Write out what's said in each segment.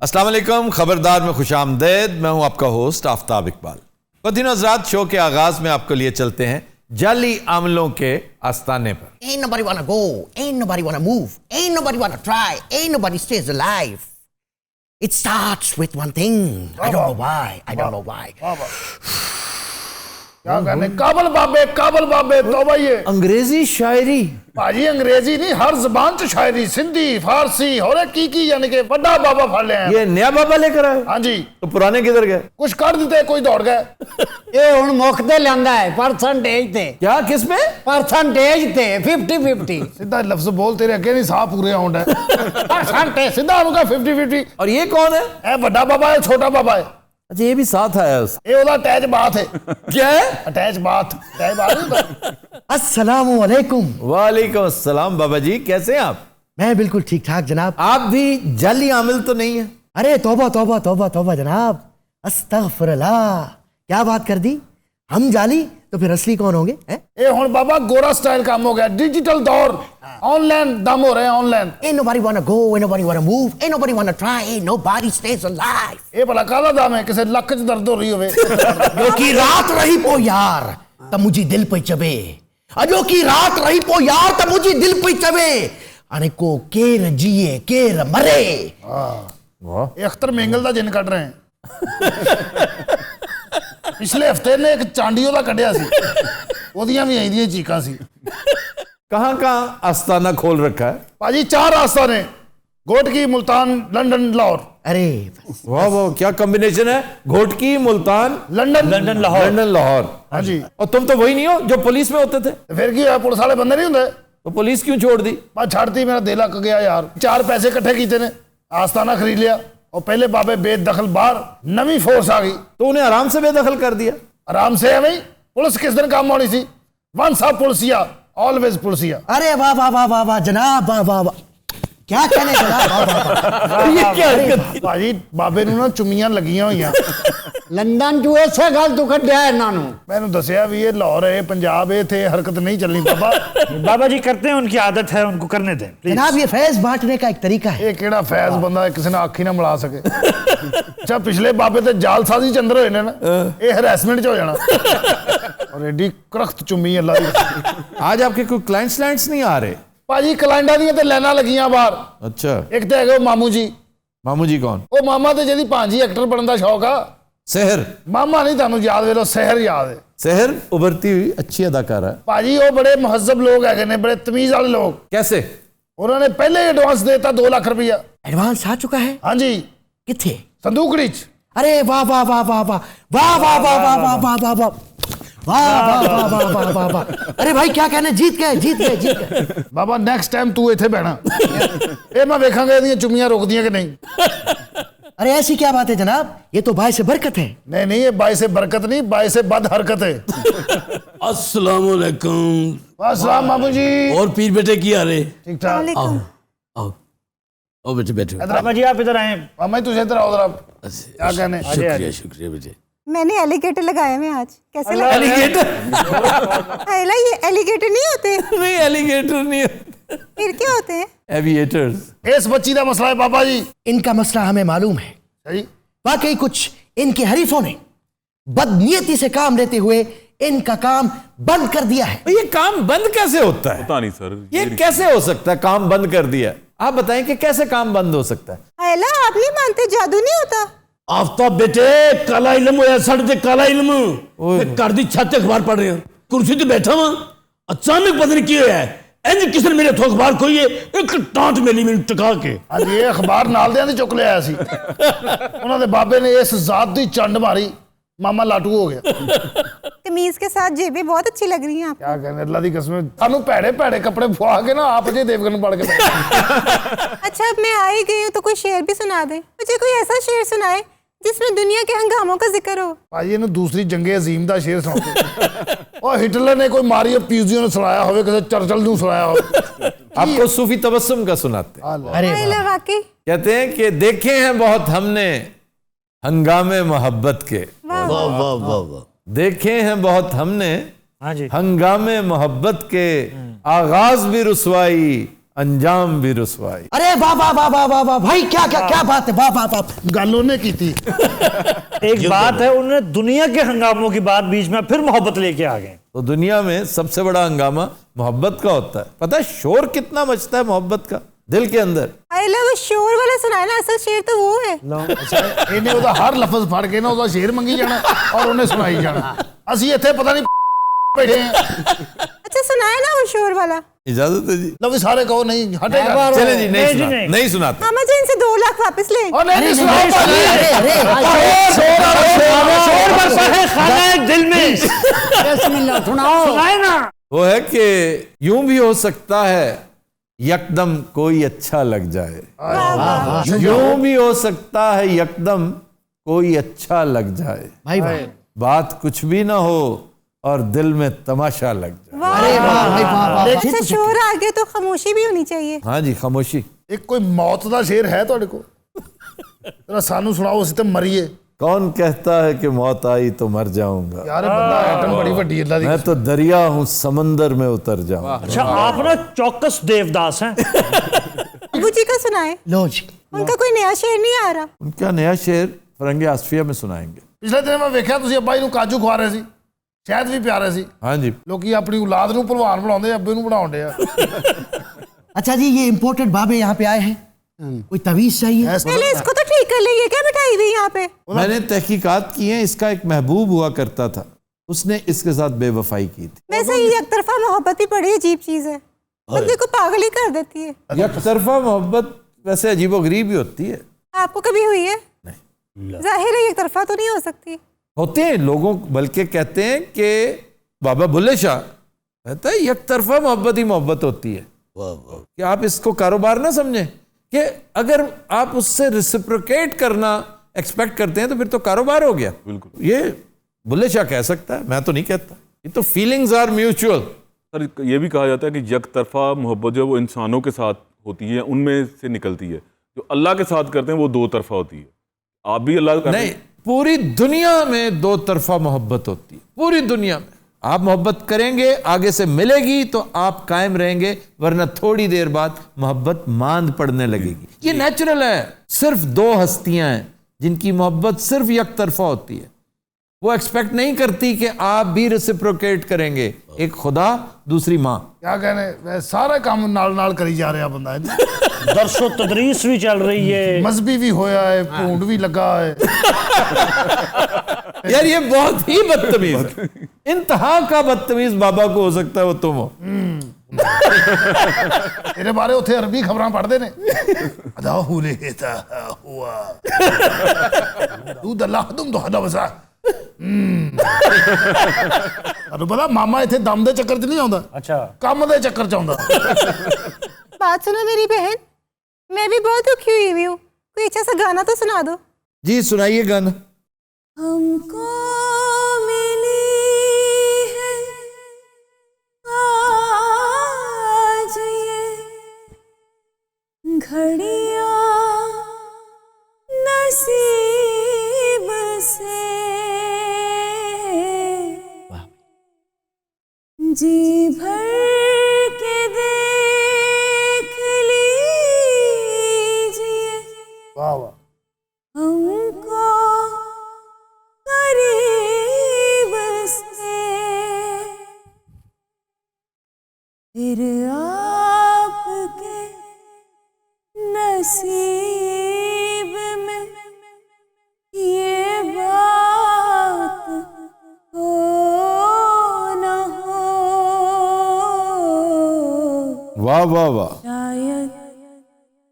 अस्सलाम वालेकुम, खबरदार में खुशामदेद। मैं हूं आपका होस्ट आफ्ताब इकबाल। खुद हज़रात, शो के आगाज में आपको लिए चलते हैं जाली आमलों के आस्ताने पर। Ain't nobody wanna go, ain't nobody wanna move, ain't nobody wanna try, ain't nobody stays alive. It starts with one thing. I don't know why. I don't know why. क्या कहने काबल बाबे तो भाई ये अंग्रेजी शायरी भाजी अंग्रेजी नहीं हर जबान च शायरी सिंधी फारसी और की यानी के बड़ा बाबा फड़ ले ये नया बाबा लेकर आए। हाँ जी, तो पुराने किधर गए? कुछ कर देते कोई दौड़ गए। ये हुण मुकते लेंदा है परसेंटेज ते। क्या किस में? परसेंटेज ते 50-50 सीधा लफ्ज बोल, तेरे अगे नहीं साह पूरे होंड है। परसेंटेज सीधा होगा 50-50। और ये कौन है? ए बड़ा बाबा है छोटा बाबा है? अच्छा, ये भी साथ आया उसका। ये ओदा अटैच बात है। क्या है? अटैच बात अस्सलामु अलैकुम। वालेकुम अस्सलाम। बाबा जी कैसे हैं आप? मैं बिल्कुल ठीक ठाक जनाब। आप भी जाली आमिल तो नहीं है? अरे तौबा तौबा तौबा तौबा जनाब, अस्तगफिरुल्लाह। क्या बात कर दी? हम जाली तो फिर असली कौन होंगे? ए हुण बाबा गोरा स्टाइल काम हो गया, डिजिटल दौर, ऑनलाइन दम हो रहे हैं online. Ain't nobody wanna go, ain't nobody wanna move, ain't nobody wanna try, ain't nobody stays alive. ये भला काला दाम है, किसे लक च दर्द हो रही होवे। जो की रात रही पो यार तब मुझे दिल पे चबे, अजो की रात रही पो यार तब मुझे दिल पे चबे, अने को केर जिए केर मरे। ये अख्तर मेंगल दा जिन कट रहे हैं। पिछले हफ्ते ने एक चांडियो दा कढ़िया सी, ओदियां भी आईदियां चीकां सी। कहां कहां आस्ताना खोल रखा है? पाजी 4 आस्ताने, घोटकी, मुल्तान, लंदन, लाहौर। अरे वाह वाह, क्या कॉम्बिनेशन है। घोटकी, मुल्तान, लंदन, लाहौर। हाँ जी। और तुम तो वही नहीं हो जो पुलिस में होते थे? फिर की पुलिस वाले बंदे नहीं होंगे? तो पुलिस क्यों छोड़ दी? बस छाड़ती, मेरा दिल अक गया यार। 4 पैसे इकट्ठे कीते ने, आस्ताना खरीद लिया और पहले बाबे बेदखल बाहर, नवी फोर्स आ गई तो उन्हें आराम से बेदखल कर दिया। आराम से है भाई। पुलिस किस दिन काम होनी सी? वन साहब पुलिसिया, ऑलवेज पुलिसिया। अरे वाह वाह वाह वाह वाह जनाब, वाह वाह वाह, क्या कहने जनाब, वाह वाह वाह। ये क्या हरकत? भाजी बाबे नूं ना चुम्मियां लगियां होईयां। लंदन जो ऐसे गल तू कढ़िया इन्हां नूं। मैंने दसिया भी ये लाहौर है, पंजाब है, थे हरकत नहीं चलनी बाबा। बाबा जी करते हैं, उनकी आदत है, उनको करने दें प्लीज। जनाब ये फैज बांटने का एक तरीका है। ये केड़ा फैज बंदा किसी ने आखी ना मिला सके। अच्छा पिछले बाबे ते जालसाजी चंद्र होए ने ना, ये हरैसमेंट च हो जाना। और एडी करख्त चुम्मी अल्लाह दी। आज आपके कोई क्लाइंट्स नहीं आ रहे? भाजी कलाइंडा दी ते लाइनां लगियां बाहर। अच्छा, एक ते है मामू जी। मामू जी कौन? वो मामा ते जेदी भांजी एक्टर बनने का शौक आ। सहर? मामा नहीं, थानू याद वेलो सहर याद है। सहर उभरती हुई अच्छी अदाकारा है। भाजी वो बड़े महजब लोग है ने, बड़े तमीज वाले लोग। कैसे? उन्होंने पहले ही एडवांस देता 2 लाख रुपया। एडवांस आ चुका है? हाँ जी। किथे? संदूकड़ी च। अरे वाह वाह वाह वाह वाह वाह वाह वाह वाह वाह वाह वाह वाह वाह वाह वाह वाह वाह वाह। अरे भाई क्या कहने, जीत गए। बाबा नेक्स्ट टाइम तू इथे बहना, ये मैं वेखांगा इहदियां चुम्मियां रोकदियां कि नहीं। अरे ऐसी क्या बात है जनाब, ये तो भाई से बरकत है। नहीं, ये बाई से बरकत नहीं, बाई से बद हरकत है। अस्सलाम वालेकुम। अस्सलाम मामू जी। और पीर बेटे की आ रहे? ठीक ठाक। आओ आओ आओ बेटे बैठो। बाबा जी आप इधर आए। मामा जी तुझे इधर आओ जरा। क्या कहने? शुक्रिया बेटे। मैंने एलिगेटर लगाए हुए आज। कैसे लगा? एलिगेटर? अला ये एलिगेटर नहीं होते? नहीं, एलिगेटर नहीं, फिर क्या होते हैं? एविएटर्स। इस बच्ची का मसला है बाबा जी। इनका मसला हमें मालूम है। सही। वाकई कुछ इनके हरीफों ने बदनीयती से काम लेते हुए इनका काम बंद कर दिया है। ये काम बंद कैसे होता है? पता नहीं सर, ये कैसे हो सकता है काम बंद कर दिया? आप बताएं कि कैसे काम बंद हो सकता है? अला आप नहीं मानते जादू नहीं होता? आफ्ताब बेटे काला इल्म होया साढ़े ते काला इल्म। मैं घर दी छत ते अखबार पढ़ रहा, कुर्सी ते बैठा हुआ, अचानक पता नहीं की होया है, इंज किसी ने मेरे हथों अखबार खोई है, एक टांट मेली मैनू टका के। आज ये अखबार नाल दे चुक लिया सी। उन्हां दे बाबे ने इस जात दी चंड मारी, मामा लाटू हो गया। तमीज के साथ जेबें बहुत अच्छी लग रही हैं आप। क्या कहने, अल्लाह दी कसम सानू भैड़े भैड़े कपड़े फुआ के ना आप अजय देवगन पढ़ के। अच्छा अब मैं आ ही गई हूँ तो कोई शेर भी सुना दे मुझे, कोई ऐसा शेर सुनाए जिसमें दुनिया के हंगामों का जिक्र हो। भाई इन्हें दूसरी जंगे अजीम का शेर सुना। और हिटलर ने कोई मारियो पीजियो ने सुनाया हो, किसी चर्चिल ने सुनाया हो। आपको सूफी तबस्सुम का सुनाते हैं। अरे वाकई कहते हैं कि देखे हैं बहुत हमने हंगामे मोहब्बत के। वाह वाह वाह वाह। देखे हैं बहुत हमने हाँ जी। हंगामे मोहब्बत के, आगाज भी रुसवाई अंजाम भी रुसवाई। अरे वाह वाह वाह वाह वाह वाह भाई, क्या क्या क्या बात है, वाह वाह वाह। ਗੱਲ ਉਹਨੇ ਕੀਤੀ। एक बात है, उन्होंने दुनिया के हंगामों की बात बीच में फिर मोहब्बत लेके आ गए। तो दुनिया में सबसे बड़ा हंगामा मोहब्बत का होता है। पता है शोर कितना मचता है मोहब्बत का दिल के अंदर। अरे वो शोर वाला सुनाए ना, असल शेर तो वो है। ਇਹਨੇ ਉਹਦਾ ਹਰ ਲਫ਼ਜ਼ ਫੜ ਕੇ ਨਾ ਉਹਦਾ ਸ਼ੇਰ ਮੰਗੀ ਜਾਣਾ ਔਰ ਉਹਨੇ ਸੁਣਾਈ ਜਾਣਾ। ਅਸੀਂ ਇੱਥੇ ਪਤਾ ਨਹੀਂ बैठे हैं। अच्छा सुनाए ना वो शोर वाला। इजाजत है जी। लो भी सारे कहो नहीं हटेगा। चले जी, नहीं सुना, नहीं। नहीं सुनाते। मामा जी इनसे 2 लाख वापस ले। और नहीं सुनाओ। अरे अरे शोर बरसा है खाना दिल में। बिस्मिल्लाह सुनाओ। सुनाए ना। वो है कि यूं भी हो सकता है यकदम कोई अच्छा लग जाए, यूं भी हो सकता है यकदम कोई अच्छा लग जाए, भाई भाई, बात कुछ भी ना हो और दिल में तमाशा लग जाए। अरे वाह भाई वाह वाह। अच्छा शोर आ गया तो खामोशी भी होनी चाहिए। हाँ जी, खामोशी। एक कोई मौत ਦਾ ਸ਼ੇਰ ਹੈ ਤੁਹਾਡੇ ਕੋਲ? जरा ਸਾਨੂੰ ਸੁਣਾਓ, ਅਸੀਂ ਤੇ ਮਰੀਏ। कौन कहता है कि मौत आई तो मर जाऊंगा, यार बंदा आइटम बड़ी वड्डी अल्लाह दी। मैं तो दरिया हूँ समंदर में उतर जाऊंगा। अच्छा आप ना चौकस देवदास हैं। अबू जी का सुनाए, लो जी। उनका कोई नया शेर नहीं आ रहा। उनका नया शेर फरंगे आसफिया में सुनाएंगे। ਪਿਛਲੇ ਦਿਨ ਮੈਂ ਵੇਖਿਆ ਤੁਸੀਂ ਅੱਬਾ ਜੀ ਨੂੰ ਕਾਜੂ ਖਵਾ ਰਹੇ ਸੀ, ਸ਼ਾਇਦ ਵੀ ਪਿਆ ਰਹੇ ਸੀ। हाँ जी। ਲੋਕੀ ਆਪਣੀ ਔਲਾਦ ਨੂੰ ਭਲਵਾਨ ਬਣਾਉਂਦੇ, ਅੱਬੇ ਨੂੰ ਬਣਾਉਂਦੇ ਆ। अच्छा जी, ये इम्पोर्टेड बाबे यहाँ पे आए हैं, कोई तवीज चाहिए? पहले इसको तो ठीक कर लेंगे, क्या बिठाई हुई यहाँ पे? मैंने तहकीकात की है, इसका एक महबूब हुआ करता था, उसने इसके साथ बेवफाई की थी। वैसे ये एक तरफा मोहब्बत ही बड़ी अजीब चीज है, बंदे को पागल ही कर देती है। एक तरफा मोहब्बत वैसे अजीबोगरीब ही होती है। आपको कभी हुई है? जाहिर है एक तरफा तो नहीं हो सकती। होते हैं लोगों, बल्कि कहते हैं कि बाबा बुल्ले शाह कहता है एक तरफा मोहब्बत ही मोहब्बत होती है। कि आप इसको कारोबार ना समझें कि अगर आप उससे रिसिप्रोकेट करना एक्सपेक्ट करते हैं तो फिर तो कारोबार हो गया। बिल्कुल, ये बुल्ले शाह कह सकता है, मैं तो नहीं कहता। ये तो फीलिंग्स आर म्यूचुअल। सर ये भी कहा जाता है कि यकतरफा मोहब्बत जो वो इंसानों के साथ होती है उनमें से निकलती है, जो अल्लाह के साथ करते हैं वो 2 तरफा होती है। आप भी अल्लाह का नहीं, पूरी दुनिया में 2 तरफा मोहब्बत होती है। पूरी दुनिया में आप मोहब्बत करेंगे, आगे से मिलेगी तो आप कायम रहेंगे, वरना थोड़ी देर बाद मोहब्बत मांद पड़ने लगेगी। ये नेचुरल है। सिर्फ 2 हस्तियां हैं जिनकी मोहब्बत सिर्फ एक तरफा होती है। वो एक्सपेक्ट नहीं करती कि आप भी रेसिप्रोकेट करेंगे। एक खुदा, दूसरी माँ। क्या कहने, वह सारा काम नाल नाल करी जा रहा बंदा। दरसो तदरीस भी चल रही है, मजहबी भी होया है, भूंड भी लगा है। यार ये बहुत ही बदतमीज है। इंतहा का बदतमीज बाबा को हो सकता है, वो तुम हो। तेरे बारे उथे अरबी खबरां पढ़ते ने। अदा हुले ता हुआ तू दल्ला तुम तो हदा बसा। ਤੁਹਾਨੂੰ ਪਤਾ ਮਾਮਾ ਇੱਥੇ ਦਮ ਦੇ ਚੱਕਰ 'ਚ ਨਹੀਂ ਆਉਂਦਾ, अच्छा ਕੰਮ ਦੇ ਚੱਕਰ 'ਚ ਆਉਂਦਾ। बात सुनो मेरी बहन, मैं भी बहुत दुखी हुई हूँ, कोई अच्छा सा गाना तो सुना दो। जी सुनाइए गाना। हमको मिली है आज ये घड़ियाँ नसीब से, जी भर के देख लीजिए ਵਾਹ ਵਾਹ। हमको करीब से, फिर आपके नसीब में ये बात हो न हो, वाह वाह वाह। शायद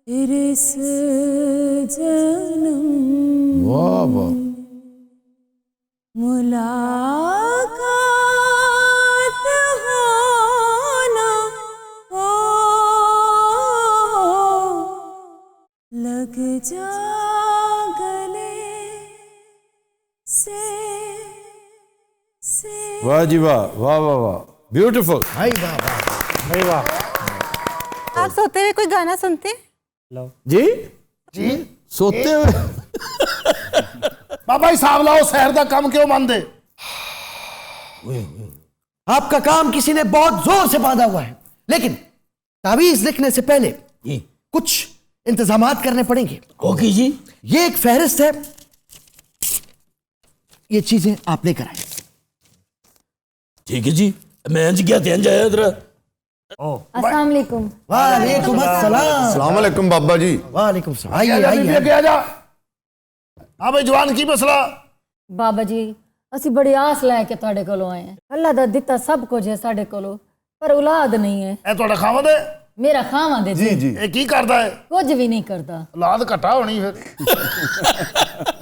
फिर इस जन्म वाह वाह। मुलाकात हो न हो, लग जा गले से वाह जी वाह, वाह वाह वाह, ब्यूटीफुल। भाई वाह वाह। भाई वाह। आप सोते हुए कोई गाना सुनते हैं? जी जी सोते हुए ਬਾਬਾ ਹਿਸਾਬ ਲਾਓ, ਸ਼ਹਿਰ ਦਾ ਕੰਮ ਕਿਉਂ ਮੰਨਦੇ? आपका काम किसी ने बहुत जोर से बांधा हुआ है, लेकिन तावीज लिखने से पहले कुछ इंतजामात करने पड़ेंगे। ओके जी। ये एक फहरिस्त है, ये चीजें आप लेकर आए। ठीक है जी, मैं इंज गया थे, इंज आया इधर। अस्सलाम वालेकुम। वालेकुम अस्सलाम। अस्सलाम वालेकुम बाबा जी। वालेकुम सलाम। आइए आइए आइए आइए। आजा। हाँ भाई जवान की मसला। बाबा जी ਅਸੀਂ ਬੜੀ ਆਸ ਲੈ ਕੇ ਤੁਹਾਡੇ ਕੋਲੋਂ ਆਏ ਹਾਂ। ਅੱਲਾ ਦਾ ਦਿੱਤਾ ਸਭ ਕੁਝ ਹੈ ਸਾਡੇ ਕੋਲੋਂ, ਪਰ ਔਲਾਦ ਨਹੀਂ ਹੈ। ਇਹ ਤੁਹਾਡਾ ਖਾਵਦ ਹੈ? ਮੇਰਾ ਖਾਵਾਂ ਦੇ जी जी ਇਹ ਕੀ ਕਰਦਾ ਹੈ? ਕੁਝ ਵੀ ਨਹੀਂ ਕਰਦਾ। ਔਲਾਦ ਘਟਾ ਹੋਣੀ ਫਿਰ।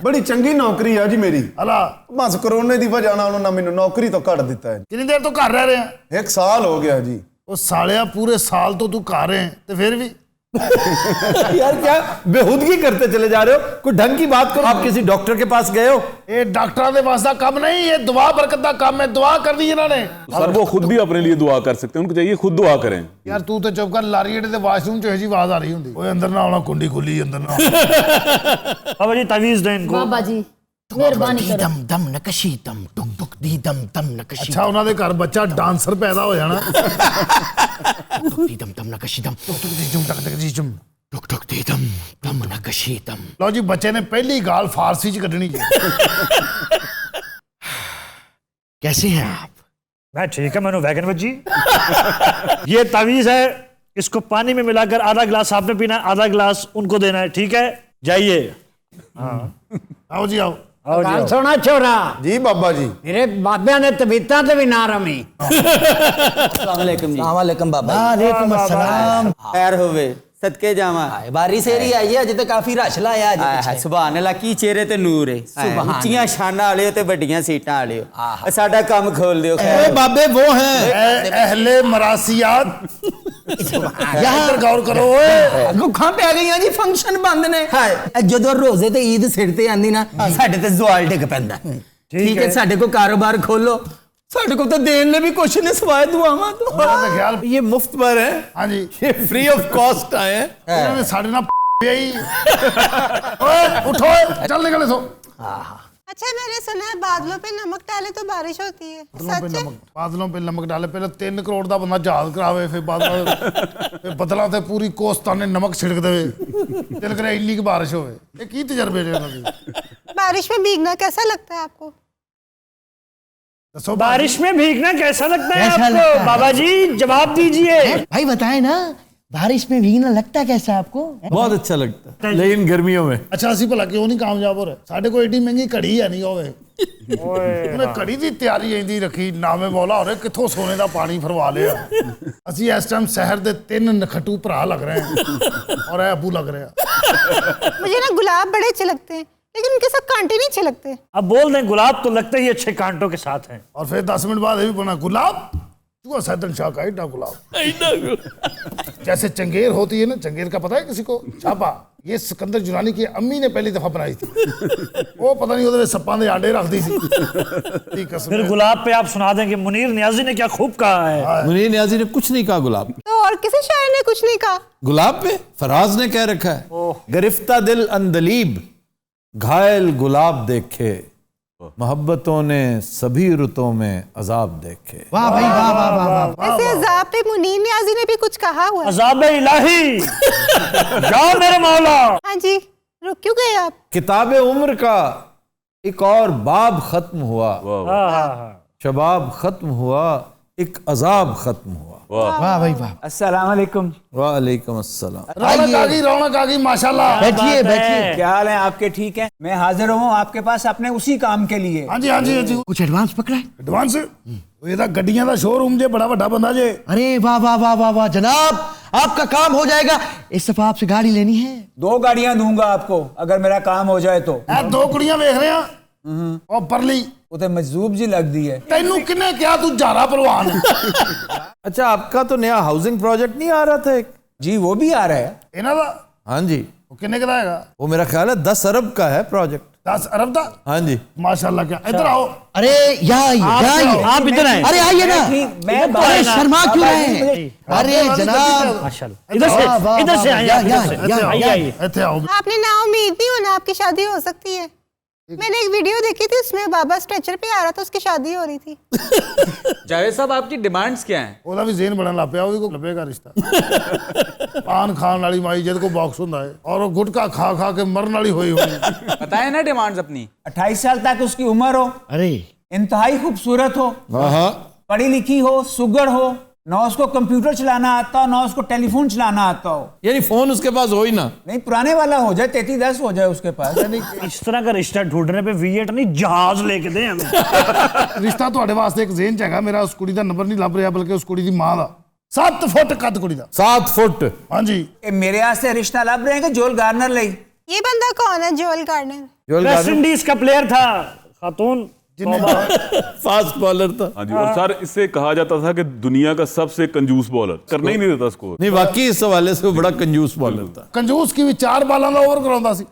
बड़ी चंगी नौकरी है जी मेरी। ਹਲਾ बस कोरोना की वजह ਨਾਲ ਉਹਨਾਂ ਮੈਨੂੰ ਨੌਕਰੀ ਤੋਂ ਕੱਢ ਦਿੱਤਾ ਹੈ। ਕਿੰਨੀ ਦੇਰ ਤੋਂ ਘਰ ਰਹਿ ਰਹੇ ਆ? 1 साल हो गया जी। ਉਹ ਸਾਲਿਆ ਪੂਰੇ ਸਾਲ ਤੋਂ ਤੂੰ ਘਰ ਹੈ ਤੇ ਫਿਰ ਵੀ यार क्या बेहूदगी करते चले जा रहे हो, कोई ढंग की बात करो। आप किसी डॉक्टर के पास गए हो? ਇਹ ਡਾਕਟਰਾਂ ਦੇ ਵਾਸਤਾ ਕੰਮ ਨਹੀਂ, ਇਹ ਦੁਆ ਬਰਕਤ ਦਾ ਕੰਮ ਹੈ। ਦੁਆ ਕਰਨੀ ਇਹਨਾਂ ਨੇ। सर वो खुद भी अपने लिए दुआ कर सकते हैं, उनको चाहिए खुद दुआ करें। ਯਾਰ ਤੂੰ ਤੇ ਚੁੱਪ ਕਰ, ਲਾਰੀ ਜਿਹੜੇ ਤੇ ਵਾਸ਼ਰੂਮ ਚ ਇਹੋ ਜਿਹੀ ਆਵਾਜ਼ ਆ ਰਹੀ ਹੁੰਦੀ। ਓਏ ਅੰਦਰ ਨਾ ਆਉਣਾ, ਕੁੰਡੀ ਖੁੱਲੀ अंदर ना आਉਣਾ। बाबा जी तावीज दें इनको। बाबा जी मेहरबानी करो। दम दम नकशी दम टुक टुक दी दम दम नकशी। ਅੱਛਾ ਉਹਨਾਂ ਦੇ ਘਰ ਬੱਚਾ ਡਾਂਸਰ ਪੈਦਾ ਹੋ ਜਾਣਾ। टुक दी दम दम नकशी दम ਟੁਕ ਟੁਕ ਜੀ ਚੁਮ ਟਕ ਟਕ ਜੀ ਚੁਮ। टुक टुक दी दम दम नकशी दम। ਲਓ ਜੀ ਬੱਚੇ ਨੇ ਪਹਿਲੀ ਗਾਲ ਫਾਰਸੀ ਚ ਕੱਢਣੀ ਜੀ। कैसे हैं आप? मैं ठीक है, मैंने वैगन जी। ये तावीज है, इसको पानी में मिलाकर आधा गिलास आपने पीना है, आधा गिलास उनको देना है, ठीक है? जाइए। ਆਓ ਜੀ ਆਓ। आओ जी, ਗੱਲ आओ। ਸੁਣਾ ਛੋਰਾ, जी बाबा जी। ਮੇਰੇ ਬਾਬਿਆਂ ਨੇ ਤਬੀਤਾਂ ਤੇ ਵੀ ਨਾ ਰਮੀ। अस्सलाम वालेकुम बाबा वालेकुम अस्सलाम। खैर होवे सदके जावा बारी सेरी आई है अज तो काफी रश लाया अज सुभान अल्लाह की चेहरे ते नूर है उच्चियां शाना वाले हो ते बड़ियां सीटां वाले हो साडा काम खोल दियो खैर बाबे वो हैं अहले मरासियात यहाँ गौर करो। भुखा पै गई जी, फंक्शन बंद ने जदों रोजे ते ईद सिर ते आंदी ना साडे ते ज़वाल डिग पैंदा। ठीक है, साडे को कारोबार खोलो, साडे को तो देन ने भी कुछ नहीं सिवाय दुआवां तो। मेरा तो ख्याल ये मुफ्त पर है, हाँ जी, ये फ्री ऑफ कॉस्ट आए हैं। इन्होंने साढ़े ना यही। ओए उठो, चल निकले सो। अच्छा मैंने सुना है बादलों पे नमक डाले तो बारिश होती है, सच है? बादलों पे नमक डाले, पहले 3 करोड़ का बंदा जहाज करावे, फिर बदला ते पूरी कोस्ताने नमक छिड़क दे, दिल करे इन्नी की बारिश होवे। ये की तजर्बे ने उन्होंने? बारिश में भीगना कैसा लगता है आपको? दसो बारिश में भीगना कैसा लगता है कैसा आपको? लगता है? बाबा जी जवाब दीजिए। भाई बताएं ना, बारिश में भीगना लगता कैसा है आपको? बहुत अच्छा लगता है, लेकिन गर्मियों में। अच्छा ਅਸੀਂ ਭਲਾ ਕਿਉਂ ਨਹੀਂ ਕਾਮਯਾਬ ਹੋ ਰਹੇ? ਸਾਡੇ ਕੋਲ ਏਡੀ ਮਹਿੰਗੀ ਘੜੀ ਹੈ ਨਹੀਂ ਹੋਵੇ। ਉਹਨੇ ਘੜੀ ਦੀ ਤਿਆਰੀ ਇੰਦੀ ਰੱਖੀ, ਨਾਮੇ ਮੌਲਾ ਹੋਰੇ ਕਿੱਥੋਂ ਸੋਨੇ ਦਾ ਪਾਣੀ ਫਰਵਾ ਲਿਆ। ਅਸੀਂ ਇਸ ਟਾਈਮ ਸ਼ਹਿਰ ਦੇ 3 ਨਖਟੂ ਭਰਾ ਲੱਗ ਰਹੇ ਹਾਂ ਔਰ ਇਹ ਅਬੂ ਲੱਗ ਰਿਹਾ। मुझे ना गुलाब बड़े अच्छे लगते हैं, लेकिन उनके साथ कांटे नहीं अच्छे लगते। अब बोल दें गुलाब तो लगते ही अच्छे कांटों के साथ हैं। और फिर 10 मिनट बाद ये भी बना गुलाब चूहा सैदन शाह का एडा गुलाब। जैसे चंगेर होती है ना, चंगेर का पता है किसी को? छापा ये सिकंदर जुरानी की अम्मी ने पहली दफा बनाई थी। वो पता नहीं उधर सप्पां दे आंडे रख दी थी। फिर गुलाब पे आप सुना दें कि मुनीर नियाजी ने क्या खूब कहा है। मुनीर नियाजी ने कुछ नहीं कहा गुलाब पे। तो और किसी शायर ने कुछ नहीं कहा? गुलाब पे फराज ने कह रखा है, गिरफ्ता दिल अंदलीब घायल गुलाब देखे, मोहब्बतों ने सभी रुतों में अजाब देखे। वाह भाई वाह वाह वाह वाह। वैसे अज़ाब पे मुनीर नियाज़ी ने भी कुछ कहा हुआ है। अज़ाब इलाही जाओ मेरे मौला। हाँ जी, रुक क्यों गए आप? किताब उम्र का एक और बाब खत्म हुआ, शबाब खत्म हुआ, एक अजाब खत्म हुआ। वाह भाई वाह। अस्सलाम वालेकुम। वालेकुम अस्सलाम। रौनक आ गई माशाल्लाह। बैठिए बैठिए। क्या हाल है आपके? ठीक है, मैं हाजिर हूँ आपके पास अपने उसी काम के लिए। हाँ जी हाँ जी हाँ जी। कुछ एडवांस पकड़ा है? एडवांस ਇਹਦਾ ਗੱਡੀਆਂ ਦਾ ਸ਼ੋਰੂਮ ਜੇ बड़ा ਵੱਡਾ ਬੰਦਾ ਜੇ। अरे वाह वाह वाह वाह वाह जनाब, आपका काम हो जाएगा। इस दफा आपसे गाड़ी लेनी है। 2 गाड़ियां दूंगा आपको अगर मेरा काम हो जाए तो। ਇਹ 2 ਕੁੜੀਆਂ ਵੇਖ ਰਹੇ ਆ ਉਹ ਪਰਲੀ वो तो मजजूब जी लगती है। ਤੈਨੂੰ ਕਿੰਨੇ ਕਿਹਾ ਤੂੰ ਜਾਰਾ ਪਹਿਲਵਾਨ ਹੈ? अच्छा आपका तो नया हाउसिंग प्रोजेक्ट नहीं आ रहा था एक? जी वो भी आ रहा है। ਇਹਨਾਂ ਦਾ हाँ जी, ਉਹ ਕਿੰਨੇ ਦਾ ਹੈਗਾ? वो मेरा ख्याल है 10 अरब का है प्रोजेक्ट। 10 अरब ਦਾ? हाँ जी। माशाल्लाह। क्या इधर आओ। अरे यहाँ आइए, यहाँ आइए। आप इधर आए। अरे आइए ना। मैं अरे शर्मा क्यों रहे हैं? अरे जनाब माशाल्लाह। इधर से आइए, यहाँ, इधर से। यहाँ, आइए आइए। ਇੱਥੇ ਆਓ। आपने ना उम्मीद नहीं होना आपकी शादी हो सकती है। मैंने एक वीडियो देखी थी, उसमें बाबा स्ट्रेचर पे आ रहा था, उसकी शादी हो रही थी। जावेद साहब आपकी डिमांड्स क्या हैं? ਉਹਦਾ ਵੀ ਜ਼ੇਨ ਬਣਨ ਲੱਗ ਪਿਆ, ਉਹਦੇ ਕੋਲ ਲੱਭੇਗਾ ਰਿਸ਼ਤਾ। ਪਾਨ ਖਾਣ ਵਾਲੀ ਮਾਈ ਜਿਹਦੇ ਕੋਲ ਬਾਕਸ ਹੁੰਦਾ ਹੈ ਔਰ ਉਹ ਗੁਟਕਾ ਖਾ ਖਾ ਕੇ ਮਰਨ ਵਾਲੀ ਹੋਈ ਹੋਈ। बताएं ना डिमांड्स अपनी। 28 साल तक उसकी उम्र हो, अरे इंतहाई खूबसूरत हो, पढ़ी लिखी हो, सुगड़ हो, ना उसको कंप्यूटर चलाना आता हो, ना उसको टेलीफोन चलाना आता हो, यानी फोन उसके पास हो ही ना, नहीं पुराने वाला हो जाए, 3310 हो जाए उसके पास। यानी इस तरह का रिश्ता ढूंढने पे V8 नहीं जहाज लेके दे हमें। ਰਿਸ਼ਤਾ ਤੁਹਾਡੇ ਵਾਸਤੇ ਇੱਕ ਜ਼ੇਨ ਚ ਹੈਗਾ, ਮੇਰਾ ਉਸ ਕੁੜੀ ਦਾ ਨੰਬਰ ਨਹੀਂ ਲੱਭ ਰਿਹਾ, ਬਲਕਿ ਉਸ ਕੁੜੀ ਦੀ ਮਾਂ ਦਾ। 7 ਫੁੱਟ ਕੱਦ ਕੁੜੀ ਦਾ। 7 फुट। हाँ जी, ये मेरे वास्ते रिश्ता लभ रहे हैं कि जोल गार्नर ले। ये बंदा कौन है जोएल गार्डनर? वेस्ट इंडीज का प्लेयर था, खातून फास्ट बॉलर था। हाँ जी, और सर इससे कहा जाता था कि दुनिया का सबसे कंजूस बॉलर, करना ही नहीं देता स्कोर। नहीं वाकई इस हवाले से वो बड़ा कंजूस बॉलर था। ਕੰਜੂਸ ਕੀ ਵੀ 4 ਬਾਲਾਂ ਦਾ ਓਵਰ ਕਰਾਉਂਦਾ ਸੀ।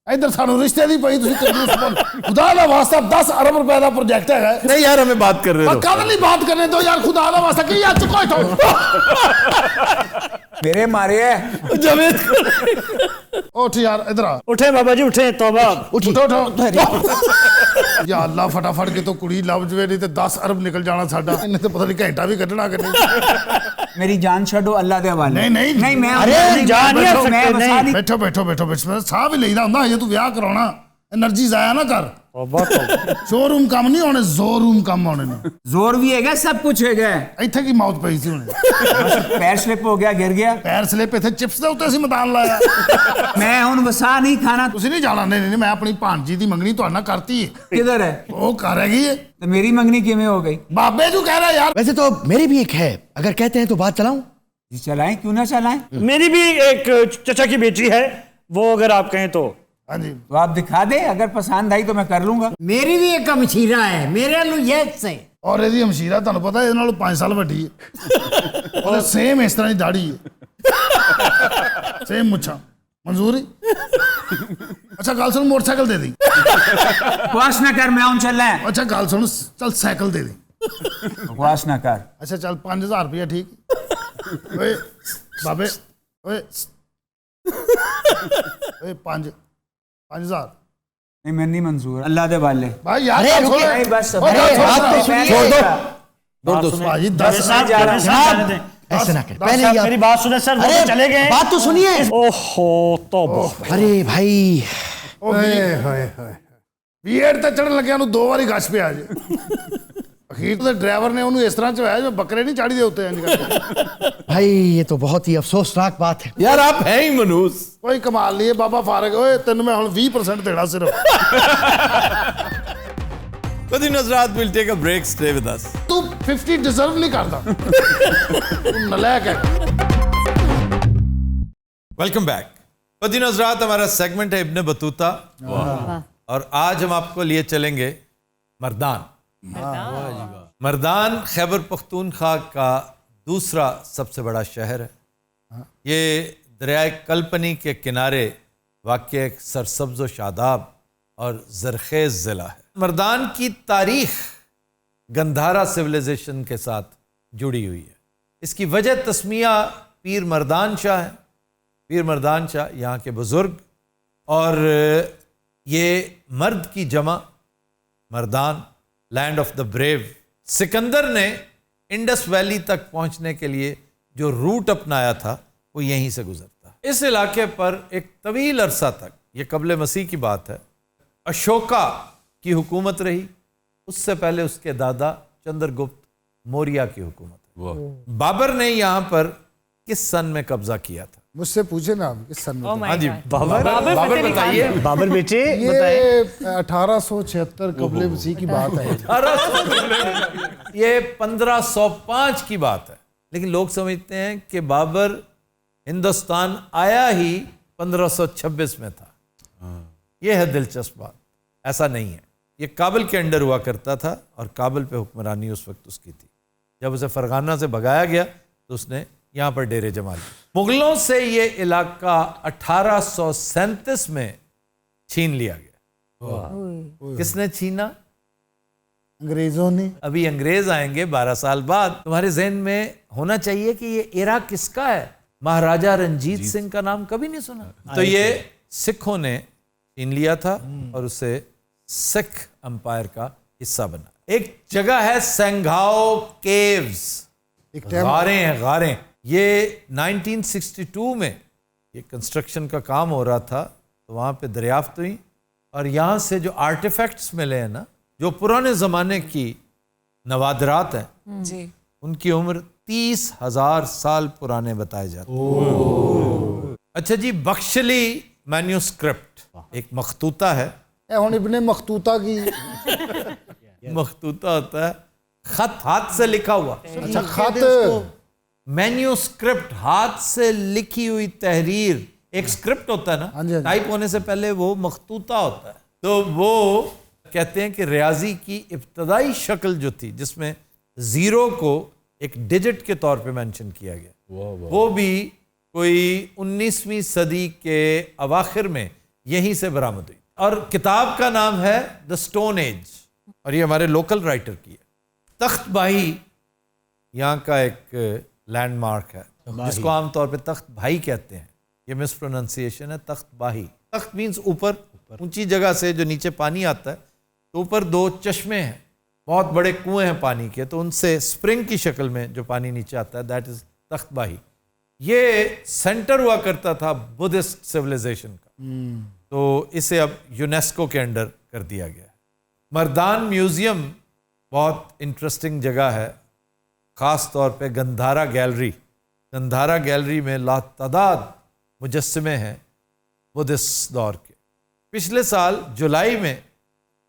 ਇੱਧਰ ਸਾਨੂੰ ਰਿਸ਼ਤੇ ਦੀ ਪਈ, ਤੁਸੀਂ ਕੰਜੂਸ ਬੋਲ। खुदा ਦਾ ਵਾਸਤਾ 10 अरब रुपए ਦਾ प्रोजेक्ट है। नहीं यार हमें बात कर रहे हो। कल नहीं बात करने दो यार, खुदा ਦਾ ਵਾਸਤਾ ਕੀ यार चुको तो। मेरे मारे है जावेद उठ यार इधर आ। उठे बाबा जी उठे, तौबा। उठो या अल्लाह फटाफट के तो कुड़ी लभ जवे, नहीं तो 10 अरब निकल जाना साडा। इन्हें तो पता नहीं घंटा भी कटना कि नहीं। मेरी जान छोड़ो अल्लाह दे हवाले। नहीं नहीं नहीं मैं अरे जान नहीं बैठो, सकते, मैं नहीं। वसा नहीं। बैठो बैठो बैठो बैठो, साह भी लेना ਹੁੰਦਾ ਜੇ ਤੂੰ ਵਿਆਹ ਕਰਾਉਣਾ, એનર્ਜੀ ਜ਼ਾਇਆ ਨਾ ਕਰ। ਸ਼ੋਰੂਮ ਕੰਮ ਨਹੀਂ ਹੋਣੇ, ਜ਼ੋਰੂਮ ਕੰਮ ਹੋਣੇ ਨੇ। जोर भी हैगा, सब कुछ हैगा। ਇੱਥੇ ਕੀ ਮੌਤ ਪਈ ਸੀ ਹੁਣੇ? पैर स्लिप हो गया, गिर गया। ਪੈਰ ਸਲਿਪ ਇੱਥੇ ਚਿਪਸ ਦੇ ਉੱਤੇ ਅਸੀਂ ਮੈਦਾਨ ਲਾਇਆ। मैं हुन वसा नहीं खाना। ਤੁਸੀਂ ਨਹੀਂ ਜਾਣਾ। नहीं नहीं, मैं अपनी भांजी ਦੀ ਮੰਗਣੀ ਤੁਹਾਡੇ ਨਾਲ ਕਰਤੀ ਹੈ। किधर है? ਉਹ ਘਰ ਹੈਗੀ ਹੈ। तो मेरी मंगनी किमें हो गई? ਬਾਬੇ जो कह रहा है यार। वैसे तो मेरी भी एक है, अगर कहते हैं तो बात चलाऊं? जी चलाएं, क्यों ना चलाएं? मेरी भी एक चचा की बेटी है, वो अगर आप कहें तो। हाँ जी, तो आप दिखा दे, अगर पसंद आई तो मैं कर लूंगा। मेरी भी एक मशीरा है, मेरे लो ये से और ਇਹਦੀ ਹਮਸ਼ੀਰਾ ਤੁਹਾਨੂੰ ਪਤਾ ਇਹਦੇ ਨਾਲੋਂ 5 ਸਾਲ ਵੱਡੀ ਹੈ। ਉਹਦੇ ਸੇਮ ਇਸ ਤਰ੍ਹਾਂ ਦੀ ਦਾੜੀ ਹੈ, ਸੇਮ ਮੁੱਛਾਂ। ਮਨਜ਼ੂਰ है? अच्छा गल सुन, मोटरसाइकिल दे दी। बकवास ना कर, मैं हूं चल रहा है। अच्छा गल सुन, चल साइकिल दे दी। बकवास ना कर। अच्छा चल 5000 रुपया ठीक। ओए बाबे, ओए ओए 5000 नहीं मैं नहीं मंजूर, अल्लाह दे वाले। भाई यार अरे गल सुन। नहीं बस अरे बात तो मैं छोड़ दो। नहीं दो भाई 10 जा रहा जाने दें। ऐसे ना कर, पहले ही मेरी बात सुने सर, वो अरे तो चले गए। बात तो सुनिए। ओहो तौबा। अरे भाई V8 ਤੇ ਚੜਨ ਲੱਗਿਆ ਨੂੰ 2 ਵਾਰੀ ਗੱਛ ਪਿਆ ਜੇ। ਅਖੀਰ ਤੇ ਡਰਾਈਵਰ ਨੇ ਉਹਨੂੰ ਇਸ ਤਰ੍ਹਾਂ ਚਵਾਇਆ ਜਿਵੇਂ ਬੱਕਰੇ ਨਹੀਂ ਚਾੜੀ ਦੇ ਉੱਤੇ ਇੰਜ ਕਰਕੇ। भाई ये तो बहुत ही अफसोसनाक बात है। यार आप हैं ही मनूस। ਕੋਈ ਕਮਾਲ ਨਹੀਂ ਹੈ ਬਾਬਾ ਫਾਰਗ। ਓਏ ਤੈਨੂੰ ਮੈਂ ਹੁਣ 20% ਦੇਣਾ ਸਿਰਫ। But Nazrat will take a break, stay with us. ਤੂੰ 50 डिजर्व नहीं करता। तू नलायक है। Welcome back. पति नजरात हमारा सेगमेंट है इब्ने बतूता, और आज हम आपको लिए चलेंगे मर्दान। मर्दान खैबर पख्तूनख्वा का दूसरा सबसे बड़ा शहर है। ये दरियाए कल्पनी के किनारे वाक़ एक सरसब्ज़ व शादाब और ज़रख़ेज़ ज़िला है। मर्दान की तारीख़ गंधारा सिविलाइजेशन के साथ जुड़ी हुई है। इसकी वजह तस्मिया पीर मर्दान शाह है। पीर मर्दान शाह यहाँ के बुज़ुर्ग, और ये मर्द की जमा Mardan, land of the brave. Sikandar ने इंडस वैली तक पहुँचने के लिए जो रूट अपनाया था वो यहीं से गुजरता है। इस इलाके पर एक तवील अरसा तक, ये कबल मसीह की बात है, अशोका की हुकूमत रही। उससे पहले उसके दादा चंद्रगुप्त मौर्य की हुकूमत है। बाबर ने यहाँ पर किस सन में कब्जा किया था? मुझसे पूछे ना आप किस सन में। हाँ जी, बाबर बताइए। बाबर बेटे ये 1876 कबल मसीह की बात है। ये 1505 की बात है, लेकिन लोग समझते हैं कि बाबर हिंदुस्तान आया ही 1526 में था। यह है दिलचस्प बात। ऐसा नहीं है। ये काबुल के अंडर हुआ करता था, और काबुल पे हुक्मरानी उस वक्त उसकी थी। जब उसे फरगाना से भगाया गया तो उसने यहाँ पर डेरे जमा लिए। मुगलों से ये इलाका 1837 में छीन लिया गया। किसने छीना? अंग्रेजों ने। अभी अंग्रेज आएंगे 12 साल बाद। तुम्हारे जहन में होना चाहिए कि ये एरा किसका है। महाराजा रंजीत सिंह का नाम कभी नहीं सुना? तो ये सिखों ने छीन लिया था और उसे सिख एम्पायर का हिस्सा बना। एक जगह है सेंघाओ केव्स, गारें हैं गारें। ये 1962 में ये कंस्ट्रक्शन का काम हो रहा था, तो वहाँ पे दरियाफ्त हुई और यहाँ से जो आर्टिफैक्ट्स मिले हैं ना, जो पुराने ज़माने की नवादरात हैं जी, उनकी उम्र 30,000 साल पुराने बताए जाते हैं। अच्छा जी, बख्शली मैन्यूस्क्रिप्ट एक मखतूता है। हुण इब्ने मखतूता की मखतूता होता है खत, हाथ से लिखा हुआ। अच्छा, खत। मैन्यूस्क्रिप्ट हाथ से लिखी हुई तहरीर, एक स्क्रिप्ट होता है ना, टाइप होने से पहले वो मखतूता होता है। तो वो कहते हैं कि रियाजी की इब्तदाई शक्ल जो थी, जिसमें जीरो को एक डिजिट के तौर पे मेंशन किया गया, वो भी कोई 19वीं सदी के अवाखिर में यहीं से बरामद हुई। और किताब का नाम है द स्टोन एज, और ये हमारे लोकल राइटर की है। तख्त बाही यहाँ का एक लैंडमार्क है, जिसको आमतौर पे तख्त भाई कहते हैं। ये मिसप्रोनाउंसिएशन है, तख्त बाही। तख्त मीन्स ऊपर, ऊंची जगह से जो नीचे पानी आता है, तो ऊपर 2 चश्मे हैं, बहुत बड़े कुएं हैं पानी के, तो उनसे स्प्रिंग की शक्ल में जो पानी नीचे आता है, दैट इज तख्त बाही। ये सेंटर हुआ करता था बुद्धिस्ट सिविलाइजेशन का, तो इसे अब यूनेस्को के अंडर कर दिया गया है। मर्दान म्यूजियम बहुत इंटरेस्टिंग जगह है, ख़ास तौर पे गंधारा गैलरी। गंधारा गैलरी में लातादाद मुजस्समे हैं बुद्धिस्ट दौर के। पिछले साल जुलाई में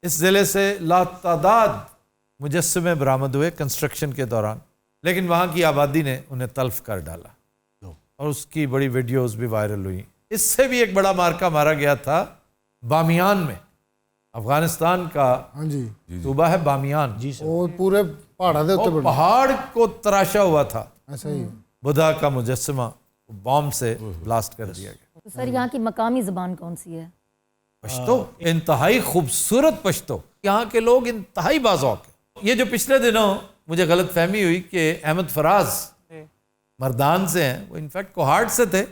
इस ज़िले से लातादाद मुजस्समे बरामद हुए कंस्ट्रक्शन के दौरान, लेकिन वहाँ की आबादी ने उन्हें तल्फ कर डाला और उसकी बड़ी वीडियोस भी वायरल हुई। इससे भी एक बड़ा मार्का मारा गया था बामियान में, अफगानिस्तान का सूबा है बामियान जी सर। वो पूरे पहाड़ को तराशा हुआ था, ऐसा ही बुद्धा का मुजस्समा बॉम्ब से ब्लास्ट कर दिया गया। तो सर यहाँ की मकामी ज़बान कौन सी है? पश्तो, इंतहाई खूबसूरत पश्तो। यहाँ के लोग इंतहाई बाज़ौक है। ये जो पिछले दिनों मुझे गलत फहमी हुई कि अहमद फराज मर्दान से हैं, वो इनफैक्ट कोहाट से थे,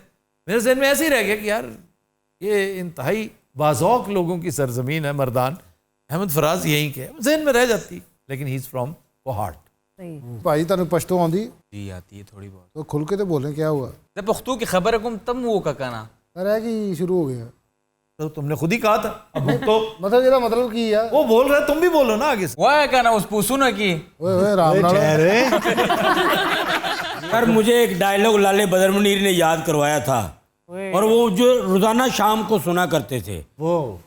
मेरे ज़हन में ऐसे ही रह गया कि यार ये इंतहाई बाज़ौक लोगों की सरजमीन है मर्दान, अहमद फराज यहीं के, जहन में रह जाती, लेकिन ही इज़ फ्रॉम कोहाट। भाई तेन पश्तो आंदी? जी आती है थोड़ी बहुत। तो खुल के तो बोलें, क्या हुआ? जब पुख्तू की खबर है कुम तम वो का कहना अरे कि शुरू हो गया, तो तुमने खुद ही कहा था। अब तो मतलब जेदा मतलब की है, वो बोल रहा है, तुम भी बोलो ना आगे से। वो है कहना उस पूछू ना की ओए राम नाम। सर मुझे एक डायलॉग लाले बदर मुनीर ने याद करवाया था, और वो जो रोजाना शाम को सुना करते थे, वो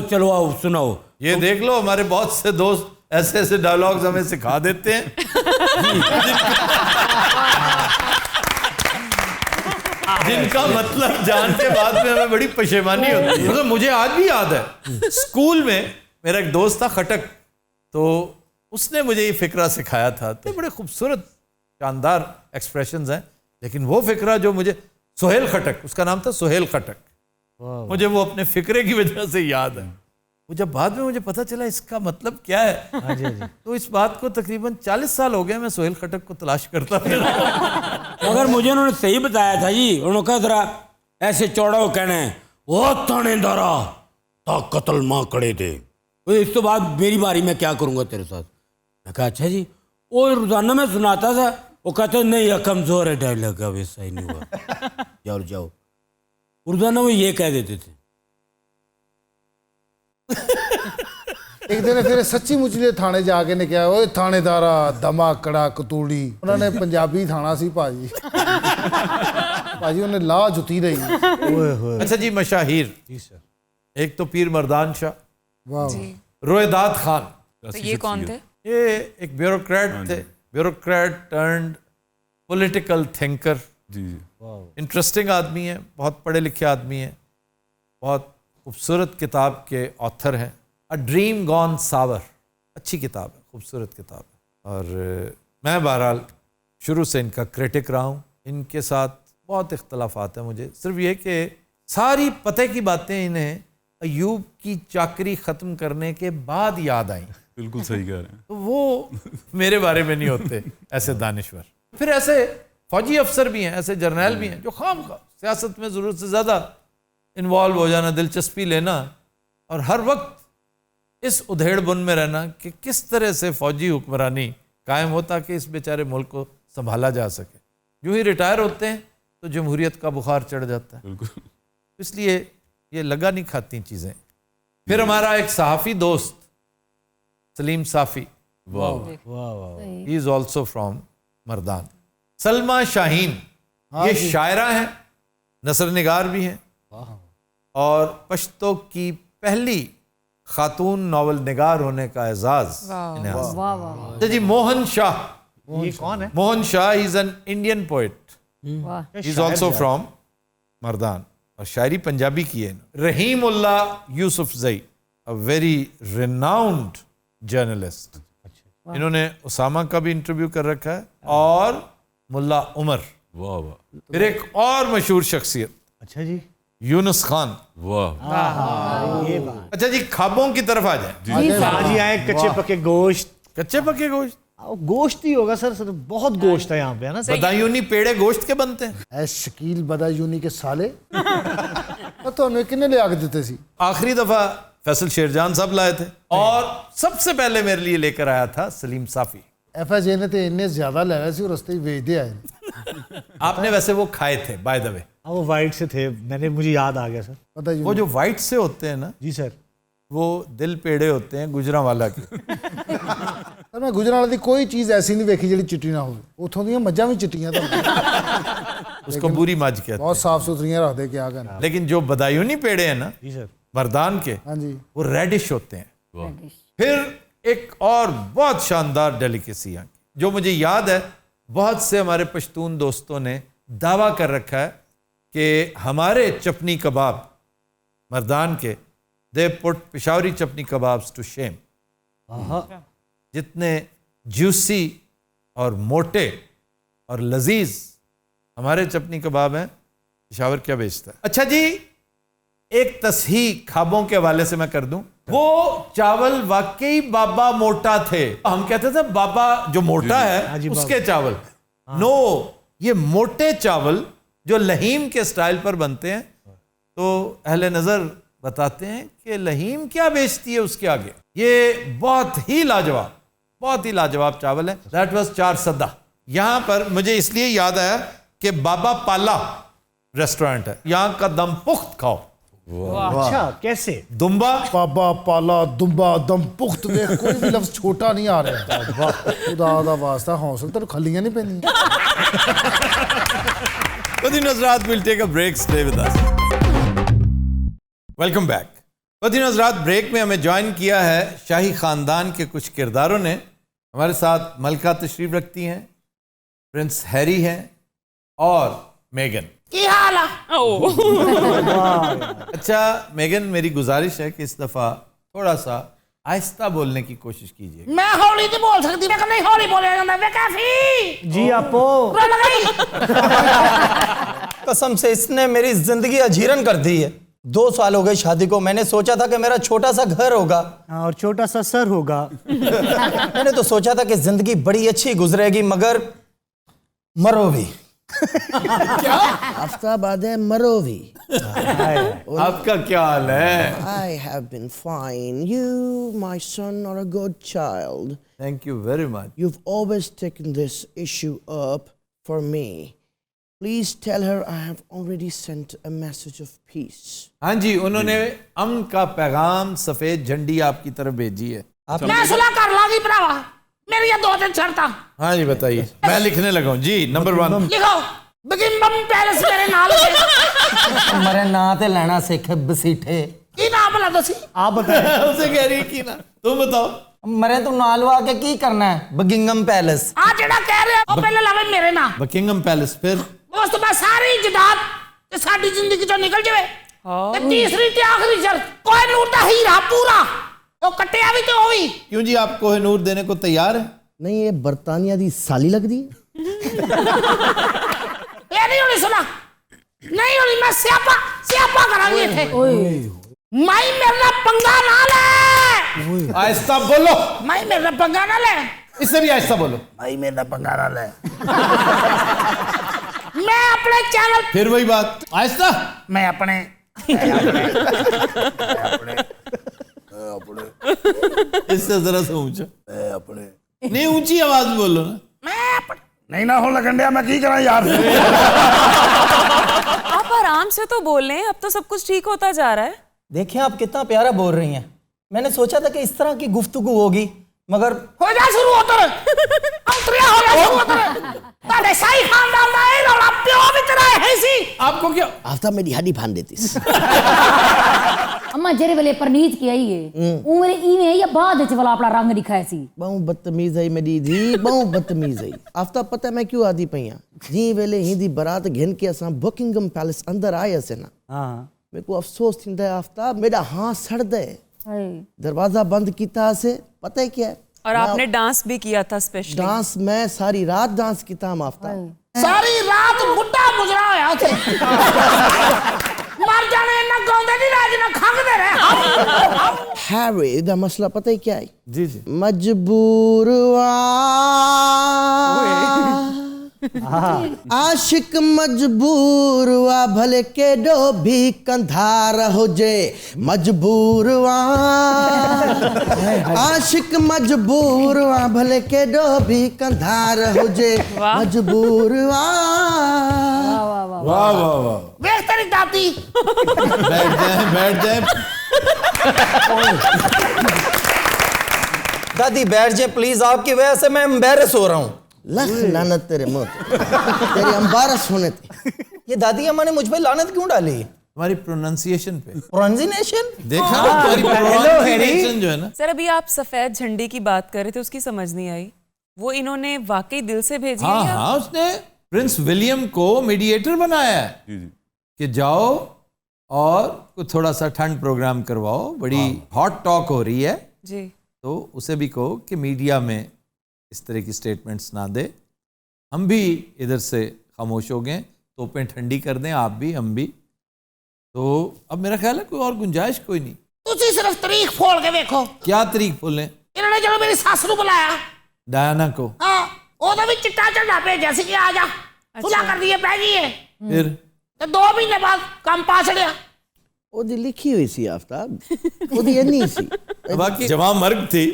चलो आओ सुनाओ। ये देख लो, हमारे बहुत से दोस्त ऐसे ऐसे डायलॉग्स हमें सिखा देते हैं जिनका मतलब जान के बाद में हमें बड़ी पशेमानी होती है। मतलब मुझे आज भी याद है, स्कूल में मेरा एक दोस्त था खटक, तो उसने मुझे ये फिक्रा सिखाया था। तो बड़े खूबसूरत शानदार एक्सप्रेशंस हैं, लेकिन वो फिक्रा जो मुझे, सुहेल खटक उसका नाम था, सुहेल खटक, मुझे वो अपने फिक्रे की वजह से याद है। वो जब बाद में मुझे पता चला इसका मतलब क्या है, तो इस बात को तकरीबन 40 साल हो गए मैं सुहेल खटक को तलाश करता था। मगर मुझे उन्होंने सही बताया था जी, उन्होंने कहा जरा ऐसे चौड़ा हो कहना है, ओ थानेदारा ता कत्ल मां करे थे, तो इस तो बाद मेरी बारी में क्या करूंगा तेरे साथ। मैं कहा अच्छा जी। वो रोजाना में सुनाता था, वो कहते नहीं यह कमजोर है डायलॉग, अब ऐसा ही नहीं हुआ जाओ जाओ। रोजाना वो ये कह देते थे। एक दिन फिर सच्ची मुचली थाने जाके ने कहा, ओए थानेदारा दमा कड़ा कतूड़ी। उन्होंने पंजाबी थाना सी भाजी भाजी उन्हें ला जुती रही। अच्छा जी, मशाहिर जी सर, एक तो पीर मर्दान शाह, रोएदाद खान। तो ये कौन थे? ये एक ब्यूरोक्रेट थे, bureaucrat turned political thinker. Interesting आदमी है, बहुत पढ़े लिखे आदमी है, बहुत खूबसूरत किताब के ऑथर हैं। अ ड्रीम गॉन सावर, अच्छी किताब है, खूबसूरत किताब है। और मैं बहरहाल शुरू से इनका क्रिटिक रहा हूँ। इनके साथ बहुत इख्तलाफात हैं मुझे, सिर्फ ये कि सारी पते की बातें इन्हें अयूब की चाकरी ख़त्म करने के बाद याद आई। बिल्कुल सही कह रहे हैं। तो वो मेरे बारे में नहीं होते ऐसे दानिश्वर। फिर ऐसे फौजी अफसर भी हैं, ऐसे जर्नैल भी हैं जो खामखा सियासत में ज़रूरत से ज़्यादा इन्वॉल्व हो जाना, दिलचस्पी लेना, और हर वक्त इस उधेड़बुन में रहना कि किस तरह से फौजी हुक्मरानी कायम हो ताकि इस बेचारे मुल्क को संभाला जा सके। यूं ही रिटायर होते हैं तो जमहूरियत का बुखार चढ़ जाता है, इसलिए ये लगा नहीं खाती चीज़ें। फिर हमारा एक सहाफ़ी दोस्त Salim Safi, he is also from Mardan. Salma Shaheen, ये शायरा हैं, नसर निगार भी हैं और पश्तो की पहली खातून नावल निगार होने का एजाज इन्हें हासिल। जी मोहन शाह, ये कौन है? Mohan Shah is an Indian poet, he is also from Mardan और शायरी पंजाबी की है। रहीमुल्लाह यूसुफ जई, अ वेरी रिनाउंड जर्नलिस्ट, इन्होंने उसामा का भी इंटरव्यू कर रखा है और मुल्ला उमर। वाह वाह। फिर एक और मशहूर शख्सियत, अच्छा जी, यूनुस खान। वाह। ये बात। अच्छा जी, खाबों की तरफ आ जाए। आज आए कच्चे पके गोश्त। कच्चे पके गोश्त, गोश्त ही होगा सर, बहुत गोश्त है यहाँ पे, है ना? बदायूनी पेड़े गोश्त के बनते हैं। ऐ शकील बदायूनी के साले तो किन्ने ले आके देते सी। आखिरी दफा फैसल शेरजान साहब लाए थे और सबसे पहले मेरे लिए लेकर आया था सलीम साफ़ी। FSA ने तो इन्ने ज्यादा ले रहे सी और रस्ते ही भेज दिया है। आपने वैसे वो खाए थे बाय द वे? वो वाइट से थे, मुझे याद आ गया सर। वो जो वाइट से होते हैं ना जी सर, वो दिल पेड़े होते हैं गुजरांवाला के। सर मैं गुजरांवाला दी कोई चीज ऐसी नहीं देखी जी चिट्टी ना हो। उथों दी मज्जां भी चिट्टियां तो उसको बुरी मज कहते हैं, बहुत साफ सुथरियां रख दे के आ गए। लेकिन जो बदायूनी पेड़े हैं ना जी सर, मर्दान के, हाँ जी, वो रेडिश होते हैं। फिर एक और बहुत शानदार डेलिकेसी यहाँ की जो मुझे याद है, बहुत से हमारे पश्तून दोस्तों ने दावा कर रखा है कि हमारे चपनी कबाब मर्दान के, they put Peshawari chapli kebabs to shame. जितने जूसी और मोटे और लजीज हमारे चपनी कबाब हैं, पिशावर क्या बेचता है। अच्छा जी, एक तस्हीह खाबों के हवाले से मैं कर दूं। वो चावल वाकई बाबा मोटा थे, हम कहते थे बाबा जो मोटा है उसके चावल। नो, ये मोटे चावल जो लहीम के स्टाइल पर बनते हैं, तो अहले नजर बताते हैं कि लहीम क्या बेचती है उसके आगे। ये बहुत ही लाजवाब चावल है। दैट वाज 4 सदा। यहां पर मुझे इसलिए याद आया कि बाबा पाला रेस्टोरेंट है, यहां का दम पुख्त खाओ। अच्छा, कैसे? दुम्बा, बाबा पाला, दुम्बा, दम पुख्त, कोई भी लफ्ज छोटा नहीं आ रहा। खुदा दा वास्ता हौसला तो खलियां नहीं पैंदी। Hazrat, we'll take a break. Stay with us. Welcome back. Hazrat, break में हमें ज्वाइन किया है शाही खानदान के कुछ किरदारों ने। हमारे साथ मलका तशरीफ रखती हैं, प्रिंस हैरी हैं और मेगन। क्या हाल अच्छा मेगन, मेरी गुजारिश है कि इस दफा थोड़ा सा आहिस्ता बोलने की कोशिश कीजिए। मैं हौली नहीं बोल सकती, मैं नहीं हौली बोले जाता है काफी। जी आपो कसम से इसने मेरी जिंदगी अजीरन कर दी है। 2 साल हो गए शादी को। मैंने सोचा था कि मेरा छोटा सा घर होगा और छोटा सा सर होगा। मैंने तो सोचा था कि जिंदगी बड़ी अच्छी गुजरेगी, मगर मरो भी। क्या आफ्ताबाद है, मरो भी। आपका क्या हाल है? I have been fine. You, my son, are a good child. Thank you very much. You've always taken this issue up for me. Please tell her I have already sent a message of peace. हाँ जी, उन्होंने अमन का पैगाम सफेद झंडी आपकी तरफ भेजी है। मैं सुलह कर लागी भरावा, मेरी ये 2 शर्तां। हाँ जी बताइए, मैं लिखने लगा हूँ जी। नंबर 1 लिखो, बकिंगम पैलेस मेरे नाल मरे ना ते लेना सिख बसीठे। की नाम बता दसी, आप बताएं। उसे कह रही की ना, तुम बताओ। मरे तू नाल वा के की करना है? Buckingham palace. आ जेड़ा कह रहे हो पहले लावे मेरे नाम। बकिंगम पैलेस, फिर ਉਸ ਤੋਂ ਬਾਅਦ ਸਾਰੀ ਜਦਾਦ ਤੇ ਸਾਡੀ ਜ਼ਿੰਦਗੀ ਚੋਂ ਨਿਕਲ ਜਾਵੇ। ਤੇ ਤੀਸਰੀ ਤੇ ਆਖਰੀ ਸ਼ਰਤ, ਕੋਹਿਨੂਰ ਦਾ ਹੀਰਾ ਪੂਰਾ, ਉਹ ਕੱਟਿਆ ਵੀ ਤੇ ਉਹ ਵੀ। क्यों जी, आप कोहिनूर देने को तैयार है? नहीं, ये बर्तानिया दी साली लगदी है। ये नहीं होनी सुना, नहीं होनी। मैं स्यापा करांगी इथे। माई मेरे नाल पंगा ना ले। आहिस्ता बोलो। माई मेरे नाल पंगा ना ले। इससे भी आहिस्ता बोलो। माई मेरे नाल पंगा ना ले। मैं अपने चैनल, फिर वही बात, आहिस्ता। मैं अपने इससे जरा सा ऊंचा नहीं, ऊंची आवाज में बोलो ना। नहीं ना हो लगंडिया, मैं की करा यार। आप आराम से तो बोल लें, अब तो सब कुछ ठीक होता जा रहा है। देखिए आप कितना प्यारा बोल रही हैं। मैंने सोचा था कि इस तरह की गुफ्तगू होगी, मगर हो जा शुरू होता है अंतरिया हो जा शुरू होता है तारे साई खानदान दा ए रौला प्यो भी तेरा है सी। आपको क्या आफ्ताब मेरी हड्डी फान देती अम्मा जेरे वेले परनीत की आई है उमरे इने या बाद च वाला अपना रंग दिखाए सी। बहु बदतमीज है मेरी धी, बहु बदतमीज है। आफ्ताब पता है मैं क्यों आदी पईया जी वेले हिंदी बारात घिन के असा बकिंगम पैलेस अंदर आए से ना। हां मेरे को अफसोस थींदा है आफ्ताब, मेरा हाथ सड़ दे, दरवाजा बंद कीता से पता है क्या है। और आपने डांस भी किया था स्पेशली। डांस मैं सारी रात डांस कीता आफ्ताब, सारी रात बुड्ढा गुजरा होया थे। मर जाने ना गाउंदे नहीं राज ना खंगदे रहे। हैरी दा मसला पता है क्या है? जी जी मजबूर आशिक मजबूर वा भले केडो भी कंधार हो जे मजबूर आशिक मजबूर वा भले केडो भी कंधार हो जे मजबूर वाह वाह वाह। देख तेरी दादी। बैठ जाए दादी बैठ जाए प्लीज, आपकी वजह से मैं एम्बैरस हो रहा हूँ। लख लानत तेरे मुंह तेरी अंबारस होने थे। ये दादी अम्मा ने मुझ पे लानत क्यों डाली? तुम्हारी प्रोनाउंसिएशन पे। प्रोनाउंसिएशन देखा तुम्हारी प्रोनाउंसिएशन जो है ना। सर अभी आप सफेद झंडे की बात कर रहे थे, उसकी समझ नहीं आई। वो इन्होंने वाकई दिल से भेजी है? हाँ, उसने प्रिंस विलियम को मीडिएटर बनाया है कि जाओ और थोड़ा सा ठंड प्रोग्राम करवाओ, बड़ी हॉट टॉक हो रही है जी, तो उसे भी कहो कि मीडिया में इस तरह की स्टेटमेंट्स ना दे, हम भी इधर से खामोश हो गए, तोपें ठंडी कर दें, आप भी हम भी। तो अब मेरा ख्याल है कोई और गुंजाइश कोई नहीं। तुसी सिर्फ तारीख फोड़ के देखो। क्या तारीख फोलें? इन्होंने जब मेरी सास नू बुलाया, डायना को, हाँ ओदा भी चिट्टा झंडा भेजा सी कि आ जा सुलह कर दिए पै गई है। फिर तो 2 महीने बाद काम पा छड़िया। ओदी लिखी हुई सी आफ्ताब, ओदी इतनी सी बाकी जवां मर्ग थी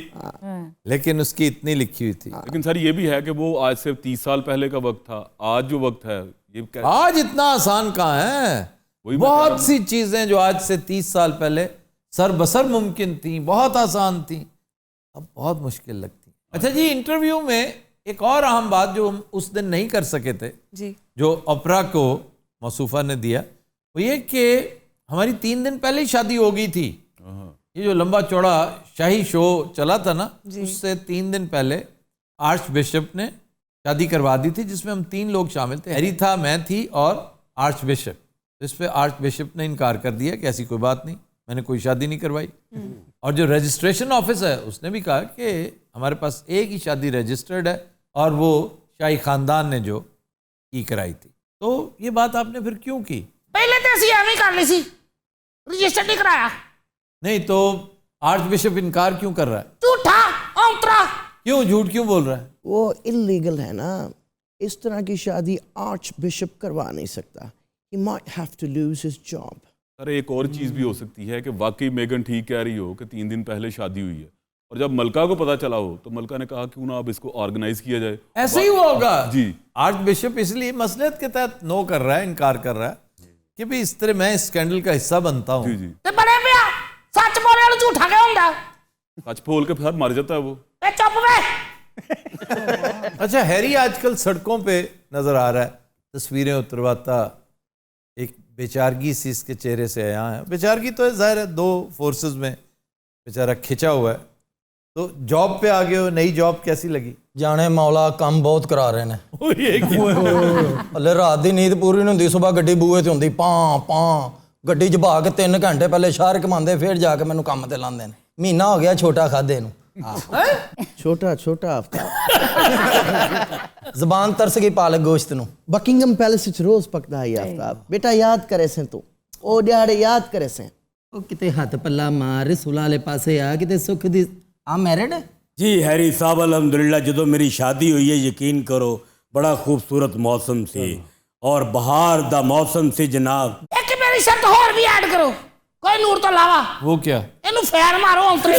लेकिन उसकी इतनी लिखी हुई थी। लेकिन सर ये भी है कि वो आज से 30 साल पहले का वक्त था, आज जो वक्त है ये आज इतना आसान कहाँ है। बहुत सी चीजें जो आज से 30 साल पहले सर बसर मुमकिन थी, बहुत आसान थी, अब बहुत मुश्किल लगती। अच्छा जी, इंटरव्यू में एक और अहम बात जो हम उस दिन नहीं कर सके थे जी, जो ओपरा को मौसूफा ने दिया, वो ये कि हमारी 3 दिन पहले ही शादी हो गई थी। ये जो लंबा चौड़ा शाही शो चला था ना, उससे 3 दिन पहले आर्च बिशप ने शादी करवा दी थी, जिसमें हम 3 लोग शामिल थे। हैरी था, मैं थी और आर्च बिशप। इस पे आर्च बिशप ने इनकार कर दिया कि ऐसी कोई बात नहीं, मैंने कोई शादी नहीं करवाई। और जो रजिस्ट्रेशन ऑफिस है उसने भी कहा कि हमारे पास एक ही शादी रजिस्टर्ड है और वो शाही खानदान ने जो की कराई थी। तो ये बात आपने फिर क्यों की? पहले तो ऐसी हमें कर ली सी, रजिस्टर नहीं कराया। नहीं तो आर्च बिशप इनकार क्यों कर रहा है? झूठा औंतरा। क्यों झूठ क्यों बोल रहा है? वो इलीगल है ना, इस तरह की शादी आर्च बिशप करवा नहीं सकता। He might have to lose his job. Sir एक और चीज़ भी हो सकती है कि वाकई मेगन ठीक कह रही हो कि 3 दिन पहले शादी हुई है, और जब मलका को पता चला हो तो मलका ने कहा क्यों ना अब इसको ऑर्गेनाइज किया जाए। ऐसे ही हुआ होगा जी। आर्च बिशप इसलिए मसलियत के तहत नो कर रहा है, इनकार कर रहा है कि भाई इस तरह मैं इस स्कैंडल का हिस्सा बनता हूँ। जी जी। ते बड़े पिया सच बोले और झूठा क्या हुंदा? सच बोल के फिर मर जाता है वो। ए चुप वे। अच्छा, हैरी आजकल सड़कों पे नजर आ रहा है, तस्वीरें उतरवाता, एक बेचारगी सी इसके चेहरे से यहाँ है। बेचारगी तो जाहिर है 2 फोर्सेस में बेचारा खिंचा हुआ है। तो जॉब पे आ गए हो, नई जॉब कैसी लगी? जाने मौला काम बहुत करा रहे ने। हले रात दी नींद पूरी नहीं हुंदी, सुबह गड्डी बूहे ते हुंदी पां पां, गड्डी च बहा के 3 घंटे पहले शहर घुमांदे, फिर जाके मैनू काम ते लांदे ने। महीना हो गया छोटा खादे नू। छोटा छोटा आफ्ताब जबान तरस गई पालक गोश्त नू। बकिंगम पैलेस विच रोज पकदा है आफ्ताब। बेटा याद करे से तू ओ दिहाड़े याद करे से। ओ किते हाथ पल्ला मार सुला वाले पासे आ, किते सुख दी आ मैरिड है जी हैरी साहब अल्हम्दुलिल्लाह जो मेरी शादी हुई है यकीन करो बड़ा खूबसूरत मौसम से और बहार दा मौसम से जनाब। एक मेरी शर्त और भी ऐड करो, कोई नूर तो लावा वो क्या? इनू फैर मारो अंतरे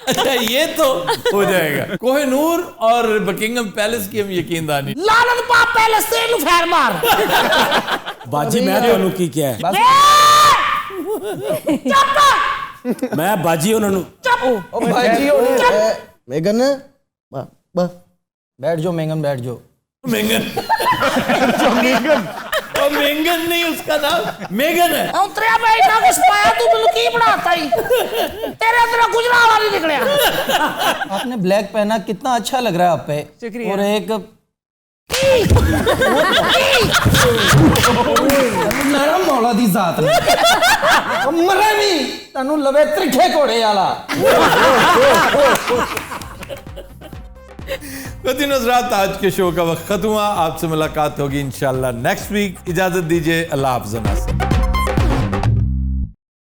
अच्छा ये तो हो जाएगा। कोहिनूर और बकिंगम पैलेस की हम यकीनदानी। लानत पाप पैलेस से इनू फैर मार बाजी मैं ਤੁਹਾਨੂੰ ਕੀ ਕਿਹਾ चुप मैं बाजी उन्होंने चुप ओ भाई मेगन बैठ जाओ मेगन बैठ जाओ। मेगन और मेगन नहीं उसका नाम मेगन है। अंतरे मैं इतना कुछ पाया तू ਮੈਨੂੰ ਕੀ ਬਣਾਤਾ ही तेरे अंदर गुजरावाला नहीं निकला। आपने ब्लैक पहना कितना अच्छा लग रहा है आप पे। शुक्रिया। और एक नरम मौला दी जात ने मरे नहीं तनु लवे त्रिखे घोड़े वाला। हज़रात आज के शो का वक्त खत्म हुआ। आपसे मुलाकात होगी इंशाल्लाह नेक्स्ट वीक। इजाजत दीजिए। अल्लाह हाफ़िज़।